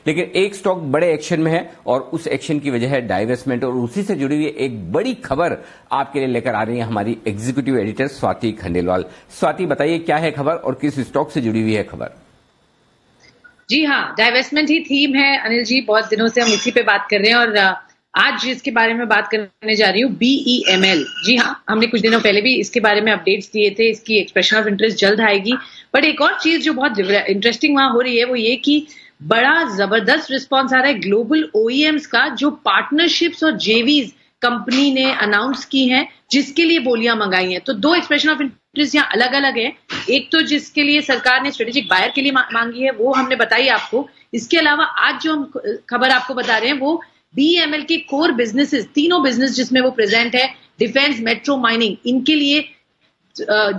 लेकिन एक स्टॉक बड़े एक्शन में है और उस एक्शन की वजह है डाइवेस्टमेंट, और उसी से जुड़ी हुई एक बड़ी खबर आपके लिए लेकर आ रही है हमारी एग्जीक्यूटिव एडिटर स्वाति खंडेलवाल। स्वाति, बताइए क्या है खबर और किस स्टॉक से जुड़ी हुई है खबर? जी हाँ, डाइवेस्टमेंट ही थीम है अनिल जी। बहुत दिनों से हम इसी पे बात कर रहे हैं और आज इसके बारे में बात करने जा रही हूँ, BEML। जी हाँ, हमने कुछ दिनों पहले भी इसके बारे में अपडेट्स दिए थे। इसकी एक्सप्रेशन ऑफ इंटरेस्ट जल्द आएगी। बट एक और चीज जो बहुत इंटरेस्टिंग वहां हो रही है वो ये कि बड़ा जबरदस्त रिस्पॉन्स आ रहा है ग्लोबल OEMs का, जो पार्टनरशिप्स और JVs कंपनी ने अनाउंस की हैं, जिसके लिए बोलियां मंगाई हैं। तो दो एक्सप्रेशन ऑफ इंटरेस्ट यहाँ अलग अलग है। एक तो जिसके लिए सरकार ने स्ट्रेटेजिक बायर के लिए मांगी है, वो हमने बताई आपको। इसके अलावा आज जो हम खबर आपको बता रहे हैं वो BEML के कोर बिजनेसेस, तीनों बिजनेस जिसमें वो प्रेजेंट है, डिफेंस, मेट्रो, माइनिंग, इनके लिए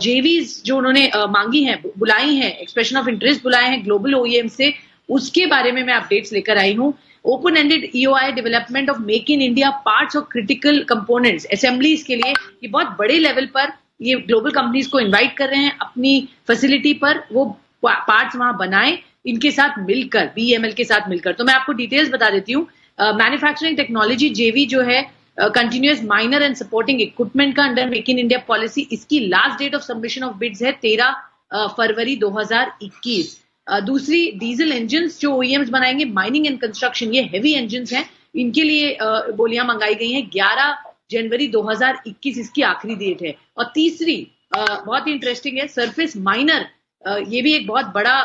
JVs जो उन्होंने मांगी हैं, बुलाई हैं, एक्सप्रेशन ऑफ इंटरेस्ट बुलाए हैं ग्लोबल OEM से, उसके बारे में मैं अपडेट्स लेकर आई हूं। Open ended EOI development of make in India parts और क्रिटिकल कंपोनेंट्स, असेंबलीज के लिए ये बहुत बड़े लेवल पर ये ग्लोबल कंपनीज को इनवाइट कर रहे हैं अपनी फैसिलिटी पर, वो पार्ट्स वहां बनाए इनके साथ मिलकर, BEML के साथ मिलकर। तो मैं आपको डिटेल्स बता देती हूँ। मैन्युफैक्चरिंग टेक्नोलॉजी JV जो है continuous miner and supporting equipment का under make in India policy, इसकी last date of submission of bids है 13 फरवरी 2021। दूसरी, डीजल इंजन जो OEMs बनाएंगे, माइनिंग एंड कंस्ट्रक्शन, ये हेवी इंजन हैं, इनके लिए बोलियां मंगाई गई हैं। 11 जनवरी 2021 इसकी आखिरी डेट है। और तीसरी बहुत ही इंटरेस्टिंग है, सरफेस माइनर, ये भी एक बहुत बड़ा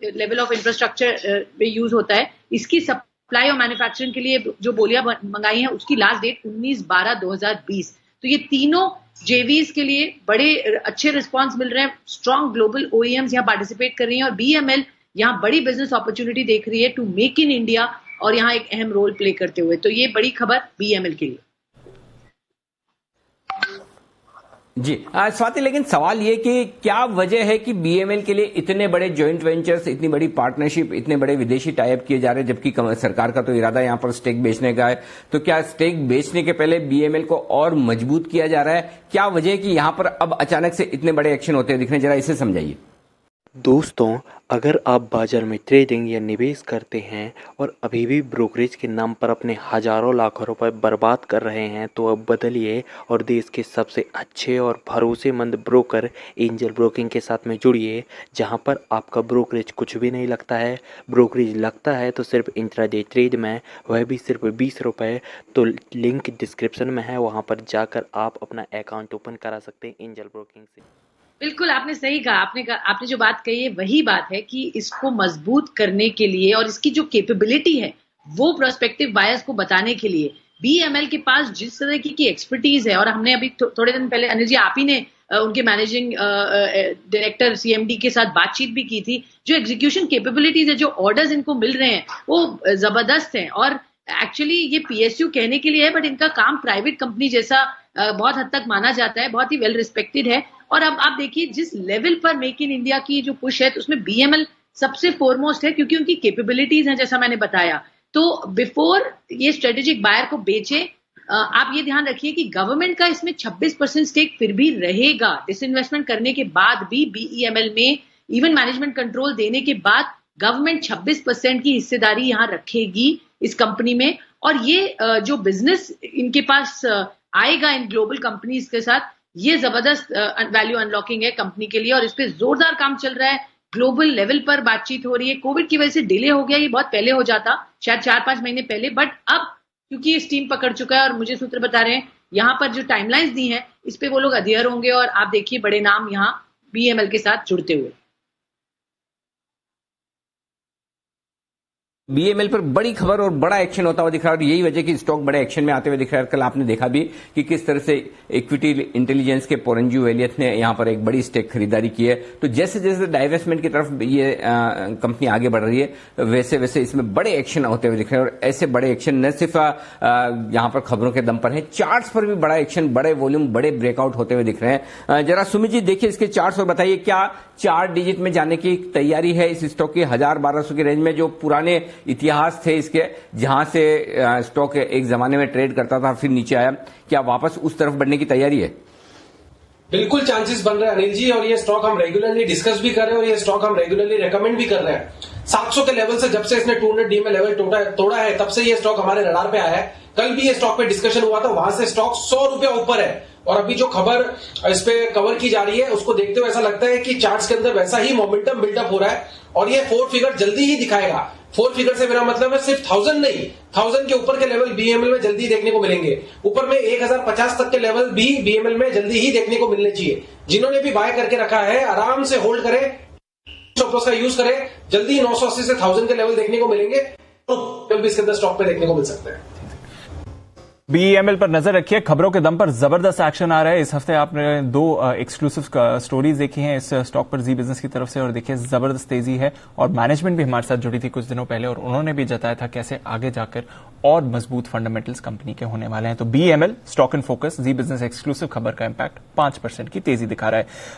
लेवल ऑफ इंफ्रास्ट्रक्चर में यूज होता है। इसकी सप्लाई और मैन्युफैक्चरिंग के लिए जो बोलियां मंगाई हैं, उसकी लास्ट डेट 19/12/2020। तो ये तीनों JVs के लिए बड़े अच्छे रिस्पांस मिल रहे हैं। स्ट्रॉन्ग ग्लोबल OEMs यहाँ पार्टिसिपेट कर रही हैं और BEML यहाँ बड़ी बिजनेस अपॉर्चुनिटी देख रही है टू मेक इन इंडिया, और यहाँ एक अहम रोल प्ले करते हुए। तो ये बड़ी खबर BEML के लिए। जी स्वाति, लेकिन सवाल ये कि क्या वजह है कि BEML के लिए इतने बड़े जॉइंट वेंचर्स, इतनी बड़ी पार्टनरशिप, इतने बड़े विदेशी टाइप किए जा रहे हैं, जबकि सरकार का तो इरादा यहां पर स्टेक बेचने का है। तो क्या स्टेक बेचने के पहले BEML को और मजबूत किया जा रहा है? क्या वजह है कि यहां पर अब अचानक से इतने बड़े एक्शन होते दिख रहे हैं? जरा इसे समझाइए। दोस्तों, अगर आप बाजार में ट्रेडिंग या निवेश करते हैं और अभी भी ब्रोकरेज के नाम पर अपने हजारों लाखों रुपए बर्बाद कर रहे हैं, तो अब बदलिए और देश के सबसे अच्छे और भरोसेमंद ब्रोकर एंजल ब्रोकिंग के साथ में जुड़िए, जहां पर आपका ब्रोकरेज कुछ भी नहीं लगता है। ब्रोकरेज लगता है तो सिर्फ इंट्राडे ट्रेड में, वह भी सिर्फ 20 रुपये। तो लिंक डिस्क्रिप्शन में है, वहाँ पर जाकर आप अपना अकाउंट ओपन करा सकते हैं एंजल ब्रोकिंग से। बिल्कुल, आपने सही कहा। आपने जो बात कही है वही बात है कि इसको मजबूत करने के लिए और इसकी जो कैपेबिलिटी है वो प्रोस्पेक्टिव बायर्स को बताने के लिए BEML के पास जिस तरह की एक्सपर्टीज है, और हमने अभी थोड़े दिन पहले अनिल जी आप ही ने उनके मैनेजिंग डायरेक्टर CMD के साथ बातचीत भी की थी। जो एग्जीक्यूशन कैपेबिलिटीज है, जो ऑर्डर्स इनको मिल रहे हैं वो जबरदस्त हैं। और एक्चुअली ये PSU कहने के लिए है, बट इनका काम प्राइवेट कंपनी जैसा बहुत हद तक माना जाता है, बहुत ही वेल रिस्पेक्टेड है। और अब आप देखिए जिस लेवल पर मेक इन इंडिया की जो पुश है, तो उसमें BEML सबसे फोरमोस्ट है, क्योंकि उनकी कैपेबिलिटीज हैं जैसा मैंने बताया। तो बिफोर ये स्ट्रेटेजिक बायर को बेचे, आप ये ध्यान रखिए कि गवर्नमेंट का इसमें 26% स्टेक फिर भी रहेगा। डिसइन्वेस्टमेंट करने के बाद भी BEML में इवन मैनेजमेंट कंट्रोल देने के बाद गवर्नमेंट 26% की हिस्सेदारी यहाँ रखेगी इस कंपनी में। और ये जो बिजनेस इनके पास आएगा इन ग्लोबल कंपनीज के साथ, ये जबरदस्त वैल्यू अनलॉकिंग है कंपनी के लिए, और इस पे जोरदार काम चल रहा है। ग्लोबल लेवल पर बातचीत हो रही है। कोविड की वजह से डिले हो गया, ये बहुत पहले हो जाता, शायद 4-5 महीने पहले, बट अब क्योंकि ये स्टीम पकड़ चुका है और मुझे सूत्र बता रहे हैं यहाँ पर जो टाइमलाइंस दी हैं इस पे वो लोग अधेयर होंगे, और आप देखिए बड़े नाम यहाँ BEML के साथ जुड़ते हुए। BEML पर बड़ी खबर और बड़ा एक्शन होता हुआ दिख रहा है, और यही वजह कि स्टॉक बड़े एक्शन में आते हुए दिख रहा है। कल आपने देखा भी कि किस तरह से इक्विटी इंटेलिजेंस के पोरंजू एलियट ने यहां पर एक बड़ी स्टेक खरीदारी की है। तो जैसे जैसे डाइवेस्टमेंट की तरफ ये कंपनी आगे बढ़ रही है, वैसे वैसे इसमें बड़े एक्शन होते हुए दिख रहे हैं। और ऐसे बड़े एक्शन न सिर्फ यहां पर खबरों के दम पर है, चार्ट्स पर भी बड़ा एक्शन, बड़े वॉल्यूम, बड़े ब्रेकआउट होते हुए दिख रहे हैं। जरा सुमित जी देखिए इसके चार्ट्स और बताइए, क्या 4 डिजिट में जाने की तैयारी है इस स्टॉक की 1000-1200 की रेंज में, जो पुराने इतिहास थे इसके, जहां से स्टॉक एक जमाने में ट्रेड करता था फिर नीचे आया, क्या वापस उस तरफ बढ़ने की तैयारी है? बिल्कुल चांसेस बन रहे हैं अनिल जी, और ये स्टॉक हम रेगुलरली डिस्कस भी कर रहे हैं और ये स्टॉक हम रेगुलरली रेकमेंड भी कर रहे हैं। 700 के लेवल से जब से इसने 200 डी में लेवल तोड़ा है तब से ये स्टॉक हमारे रडार पे आया है। कल भी ये स्टॉक पे डिस्कशन हुआ था, वहां से स्टॉक 100 रुपया ऊपर है और अभी जो खबर इस पे कवर की जा रही है उसको देखते हुए ऐसा लगता है कि चार्ट्स के अंदर वैसा ही मोमेंटम बिल्डअप हो रहा है और ये 4 फिगर जल्दी ही दिखाएगा। 4 फिगर से मेरा मतलब है सिर्फ 1000 नहीं, 1000 के ऊपर के लेवल बीएमएल में जल्दी देखने को मिलेंगे। ऊपर में 1050 तक के लेवल भी बीएमएल में जल्दी ही देखने को मिलने चाहिए। जिन्होंने भी बाय करके रखा है आराम से होल्ड करें, स्टॉप लॉस का यूज करें, जल्दी 980 से 1000 के लेवल देखने को मिलेंगे तो भी इसके अंदर स्टॉक पे देखने को मिल सकते हैं। बीईएमएल पर नजर रखिए, खबरों के दम पर जबरदस्त एक्शन आ रहा है। इस हफ्ते आपने 2 एक्सक्लूसिव स्टोरीज देखी हैं इस स्टॉक पर जी बिजनेस की तरफ से और देखिए जबरदस्त तेजी है और मैनेजमेंट भी हमारे साथ जुड़ी थी कुछ दिनों पहले और उन्होंने भी जताया था कैसे आगे जाकर और मजबूत फंडामेंटल्स कंपनी के होने वाले हैं। तो BEML stock in focus Zee business exclusive खबर का इंपैक्ट 5% की तेजी दिखा रहा है।